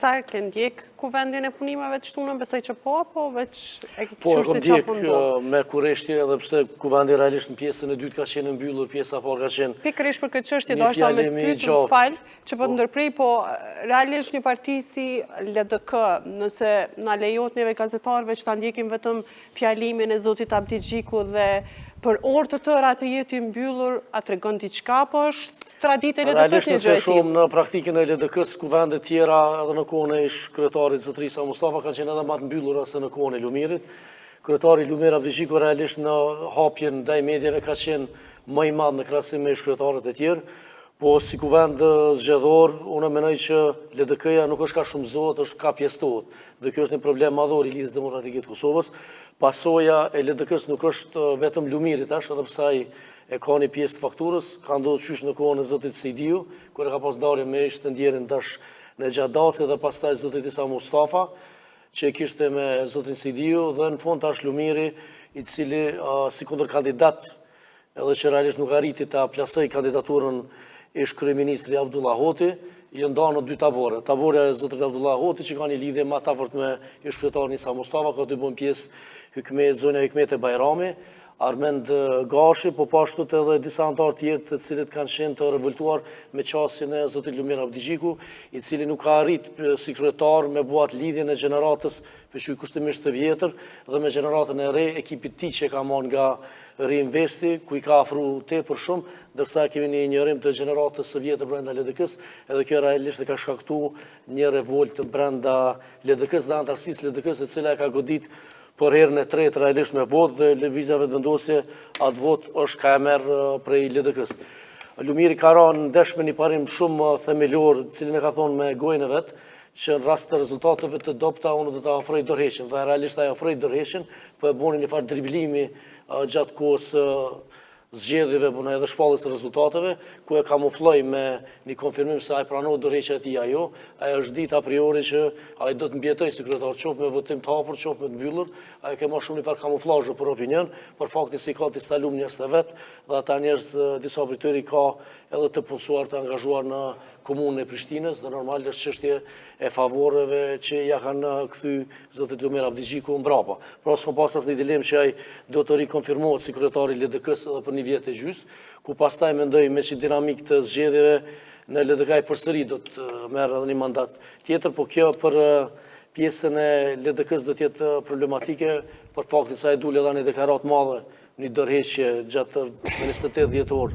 Komisar, ke ndjek kuvendin e punimeve të shtunën, besoj që po, apo veç e ke Po, këshur si qa ndjek me kureshtje edhe pse kuvendi realisht në pjesën e dytë ka qenë mbyllur, pjesa parë ka qenë pikërisht për këtë çështje do ashta me të pyet, fal, që po të ndërprej, po realisht një parti si LDK, nëse na lejohet neve gazetarëve që ta ndjekim vetëm fjalimin e zotit Abdi Gjiku dhe për orë të tëra të jetë i mbyllur, a tregon diçka, po është traditë e LDK-s një gjë e tillë. Realisht nëse shumë në praktikën e LDK-s kuvende tjera edhe në kohën e ish kryetarit Zotrisa Mustafa kanë qenë edhe më të mbyllura se në kohën e Lumirit. Kryetari Lumir Abdi Gjiku realisht në hapjen ndaj medjave ka qenë më i madh në krahasim me ish kryetarët e tjerë. Po si kuvend zgjedhor, unë mendoj që LDK-ja nuk është ka shumëzohet, është ka pjestohet. Dhe kjo është një problem madhor i Lidhjes Demokratike të Kosovës. Pasoja e LDK-s nuk është vetëm Lumirit, edhe pse ai e ka një pjesë të fakturës, ka ndodhur qysh në kohën e zotit Sejdiu, kur e ka pas darje me ish të ndjerin tash në Gjadaci dhe pastaj zotit Isa Mustafa, që kishte me zotin Sejdiu dhe në fund tash Lumiri, i cili si kundërkandidat, edhe që realisht nuk arriti ta plasoj kandidaturën ish kryeministri Abdullah Hoti, i ndonë në dy tabore. Taborja e zotrit Abdullah Hoti, që ka një lidhje më të afërt me ish kryetarin Isa Mustafa, ka të bën pjesë zonja Hikmete Bajrami, Armend Gashi, po pashtu edhe disa anëtarë tjerë të cilët kanë qenë të revoltuar me qasjen e zotit Lumir Abdi Gjiku, i cili nuk ka arrit si kryetar me buat lidhjen e gjeneratës përçuj kushtimisht të vjetër dhe me gjeneratën e re, ekipit ti që ka marrë nga Reinvesti, ku i ka afru tepër shumë, ndërsa kemi një njërim të gjeneratës së vjetër brenda LDK-s, edhe kjo realisht e ka shkaktuar një revolt brenda LDK-s dhe antarësisë LDK-s, e cila e ka godit për herën e tretë realisht me votë dhe lëvizjave të vendosje atë votë është ka e merë prej LDK-s. Lumiri ka rënë në ndesh me një parim shumë themelor, cilin e ka thonë me gojën e vetë, që në rast të rezultateve të dopta unë do të ofroj dorëheqjen, dhe realisht ai ofroi dorëheqjen, po e boni një farë driblimi gjatë kohës zgjedhjeve, bune edhe shpalljes të rezultateve, ku e kamufloj me një konfirmim se ai pranohet dorëheqja e tij ajo, ai është ditë a priori që ai do të mbjetoj si kryetar, qoftë me votim të hapur, qoftë me të mbyllur, ai ka marrë shumë një farë kamuflazh për opinion, për faktin se ka të instalum njerëz të vet, dhe ata njerëz disa prej tyre ka edhe të punësuar të angazhuar në komunën e Prishtinës, dhe normal është çështje e favoreve që ja kanë kthy zotit Lumir Abdi Gjiku mbrapa. Pra s'ka pas asnjë dilemë që ai do të rikonfirmohet si kryetari i LDK-s edhe për një vjet e gjys, ku pastaj mendoj me që dinamik të zgjedhjeve në LDK përsëri do të merr edhe një mandat tjetër, po kjo për pjesën e LDK-s do të jetë problematike për faktin se ai duli edhe një deklaratë madhe, një dorëheqje gjatë 28 dhjetor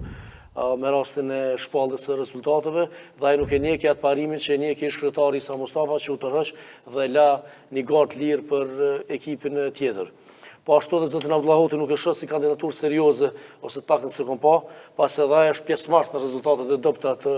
me rastin e shpalljes së rezultateve, dhe ai nuk e njeh atë parimin që e njeh ish kryetari Isa Mustafa, që u tërheq dhe la një garë lirë për ekipin tjetër. Po ashtu edhe zotin Abdullah Hoti nuk e shoh si kandidaturë serioze, ose të paktën se kom pa, pas edhe ai është pjesëmarrës në rezultatet e dobta të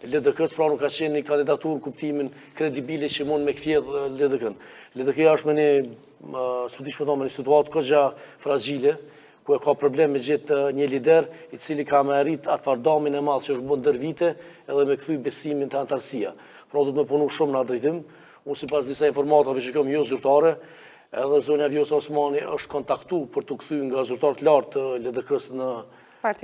LDK-s, pra nuk ka qenë një kandidaturë në kuptimin kredibile që mund me kthjell LDK-n. LDK-ja është me një situatë kogja fragile, ku e ka problem me gjetë një lider i cili ka me arrit atë fardamin e madh që është bën ndër vite edhe me kthy besimin te antarësia. Pra do të më punu shumë në atë drejtim. Unë sipas disa informatave që kam jo zyrtare, edhe zonja Vjosa Osmani është kontaktu për të kthy nga zyrtarët lartë të LDK-s në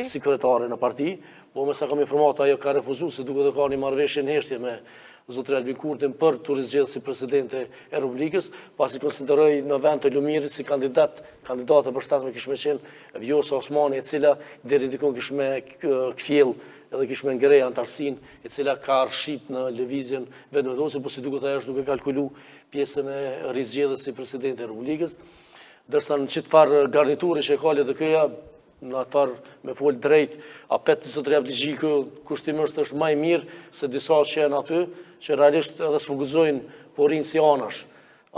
si kryetare në parti, po me sa kam informata ajo ka refuzuar se duket të ka një marrëveshje nështje me zotrin Albin Kurtin për të rizgjedhur si presidente e Republikës, pasi konsideroi në vend të Lumirit si kandidate për shtatme kishme qenë Vjosa Osmani, e cila deri dikon kishme kfjell edhe kishme ngrej antarësin, e cila ka rshit në lëvizjen vendosje, po si duket ajo është duke kalkulu pjesën e rizgjedhjes si presidente e Republikës, ndërsa në çfarë farë garniture që e ka LDK-ja, në atë farë me folë drejt, a petë zotri Abdi Gjiku kushtimisht është më i mirë se disa që janë aty, që realisht edhe s'fuguzojnë po rinë si anash.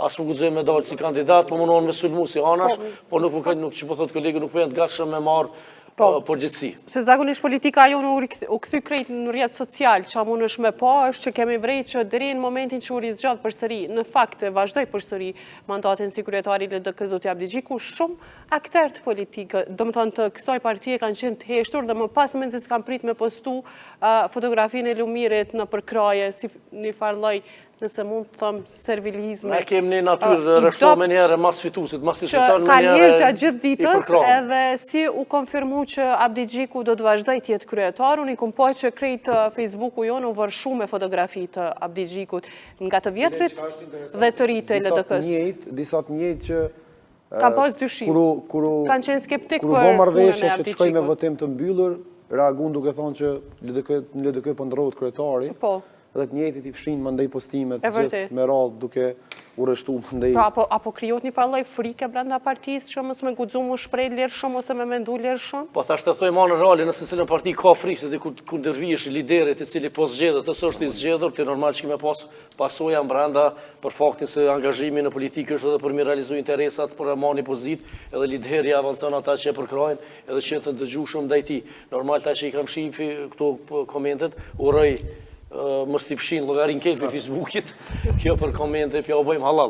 As fuguzojnë me dalë si kandidat, po mundohen me sulmu si anash, po nuk që po thotë kolegu nuk përjën të gatshëm me marë përgjithësi. Se zakonisht politika jonë u kthy krejt në rrjet social, që mund është me pa, është që kemi vrejt që deri në momentin që u rizgjat përsëri, në fakt vazhdoj përsëri mandatin si kryetari LDK zoti Abdi Gjiku, shumë akter të politikë, do më thonë të kësaj partie kanë qenë të heshtur dhe më pas mend se s'kan prit me postu fotografinë e Lumirit në përkraje si një farlloj nëse mund të thëmë servilizme. Ne kemë një natyrë rështo me njerë mas fitusit, mas Që fiton me ka njerë njërë gjatë gjithë i ditës, përkram. edhe si u konfirmu që Abdi Gjiku do të vazhdoj tjetë kryetar, unë i kumë po që krejtë Facebooku jonë u vërshu me fotografi të Abdi Gjikut nga të vjetrit dhe të rritë e LDK-s. Disa të njëjtë që Kam pas dyshim. Kanë qenë skeptik për punën e marrëveshje që Abdi të shkojnë me Gjikut. votim të mbyllur, reagun duke thonë që në LDK po ndrohet kryetari. Po. Dhe të njëjtit i fshin më ndaj postimet E vërtet. gjithë me radhë duke u rështu më ndaj. Pra, apo kryot një farloj frike brenda partisë që mësë me guxu mu shprej lirë shumë ose me mendu lirë shumë? Po thashtë të thojë ma në reali nëse cilën parti ka frikë, se ku ndërvijesh liderit i cili po zgjedhët, të është i zgjedhur, të normal që kime pasoja brenda për faktin se angazhimi në politikë është edhe për mi realizu interesat, për e ma një pozit, edhe lideri avancon ata që e përkrajnë, edhe që të dëgju shumë dajti. Normal ta që i kam shifi këto komentet, uroj mës t'i fshin llogarin këtë për Facebookit, kjo për komente, pja u bëjmë halal.